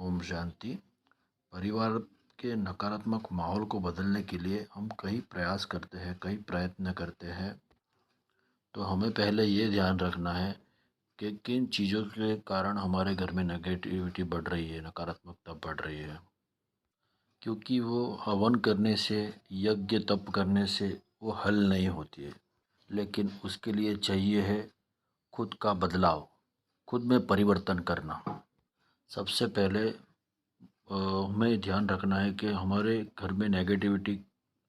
ओम शांति। परिवार के नकारात्मक माहौल को बदलने के लिए हम कई प्रयास करते हैं, कई प्रयत्न करते हैं। तो हमें पहले ये ध्यान रखना है कि किन चीज़ों के कारण हमारे घर में नेगेटिविटी बढ़ रही है, नकारात्मकता बढ़ रही है। क्योंकि वो हवन करने से, यज्ञ तप करने से वो हल नहीं होती है, लेकिन उसके लिए चाहिए है खुद का बदलाव, खुद में परिवर्तन करना। सबसे पहले हमें ध्यान रखना है कि हमारे घर में नेगेटिविटी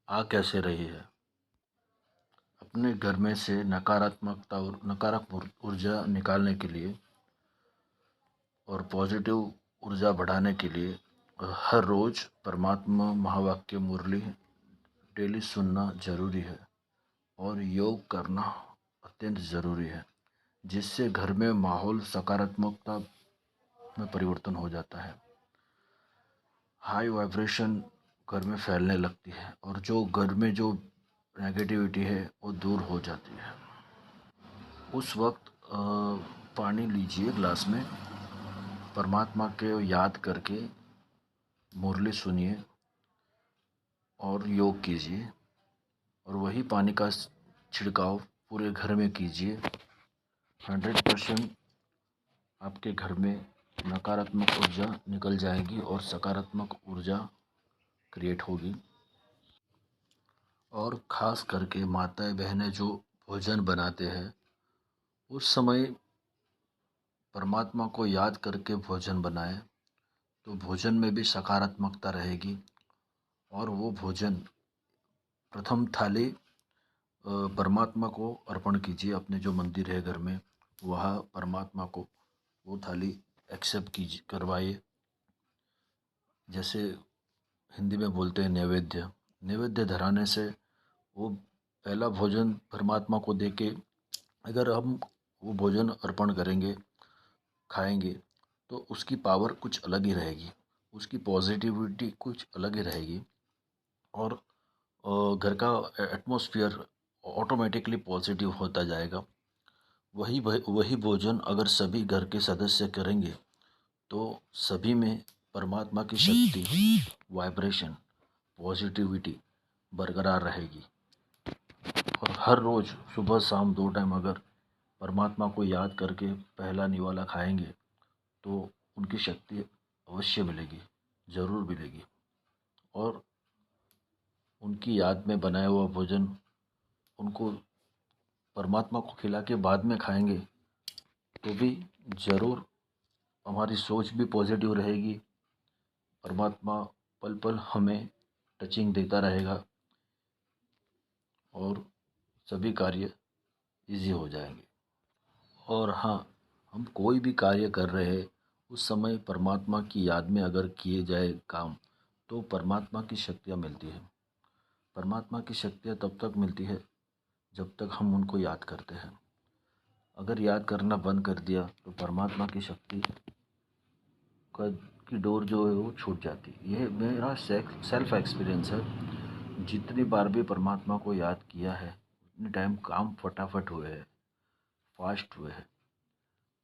आ कैसे रही है। अपने घर में से नकारात्मकता और नकारात्मक ऊर्जा निकालने के लिए और पॉजिटिव ऊर्जा बढ़ाने के लिए हर रोज़ परमात्मा महावाक्य मुरली डेली सुनना ज़रूरी है और योग करना अत्यंत ज़रूरी है, जिससे घर में माहौल सकारात्मकता में परिवर्तन हो जाता है। हाई वाइब्रेशन घर में फैलने लगती है और जो घर में जो नेगेटिविटी है वो दूर हो जाती है। उस वक्त पानी लीजिए ग्लास में, परमात्मा के याद करके मुरली सुनिए और योग कीजिए और वही पानी का छिड़काव पूरे घर में कीजिए। 100% आपके घर में नकारात्मक ऊर्जा निकल जाएगी और सकारात्मक ऊर्जा क्रिएट होगी। और ख़ास करके माताएं बहनें जो भोजन बनाते हैं, उस समय परमात्मा को याद करके भोजन बनाएं, तो भोजन में भी सकारात्मकता रहेगी। और वो भोजन प्रथम थाली परमात्मा को अर्पण कीजिए। अपने जो मंदिर है घर में, वहाँ परमात्मा को वो थाली एक्सेप्ट कीजिए, करवाइए। जैसे हिंदी में बोलते हैं नैवेद्य। नैवेद्य धराने से वो पहला भोजन परमात्मा को दे के अगर हम वो भोजन अर्पण करेंगे, खाएंगे, तो उसकी पावर कुछ अलग ही रहेगी, उसकी पॉजिटिविटी कुछ अलग ही रहेगी और घर का एटमॉस्फेयर ऑटोमेटिकली पॉजिटिव होता जाएगा। वही भोजन अगर सभी घर के सदस्य करेंगे तो सभी में परमात्मा की शक्ति, वाइब्रेशन, पॉजिटिविटी बरकरार रहेगी। और हर रोज़ सुबह शाम 2 टाइम अगर परमात्मा को याद करके पहला निवाला खाएंगे तो उनकी शक्ति अवश्य मिलेगी, ज़रूर मिलेगी। और उनकी याद में बनाया हुआ भोजन उनको परमात्मा को खिला के बाद में खाएंगे तो भी ज़रूर हमारी सोच भी पॉजिटिव रहेगी। परमात्मा पल पल हमें टचिंग देता रहेगा और सभी कार्य इजी हो जाएंगे। और हाँ, हम कोई भी कार्य कर रहे हैं उस समय परमात्मा की याद में अगर किए जाए काम, तो परमात्मा की शक्तियाँ मिलती है। परमात्मा की शक्तियाँ तब तक मिलती है जब तक हम उनको याद करते हैं। अगर याद करना बंद कर दिया तो परमात्मा की शक्ति की डोर जो है वो छूट जाती है। यह मेरा सेल्फ एक्सपीरियंस है। जितनी बार भी परमात्मा को याद किया है उतनी टाइम काम फटाफट हुए हैं, फास्ट हुए हैं।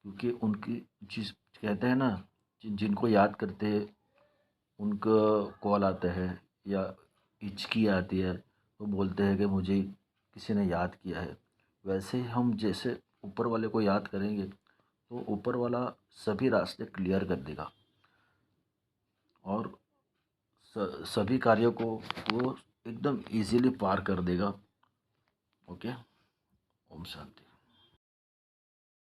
क्योंकि उनकी जिस कहते हैं ना, जिनको याद करते हैं उनका कॉल आता है या हिचकी आती है, तो बोलते हैं कि मुझे किसी ने याद किया है। वैसे ही हम जैसे ऊपर वाले को याद करेंगे तो ऊपर वाला सभी रास्ते क्लियर कर देगा और सभी कार्यों को वो एकदम इजीली पार कर देगा। ओके। ओम शांति।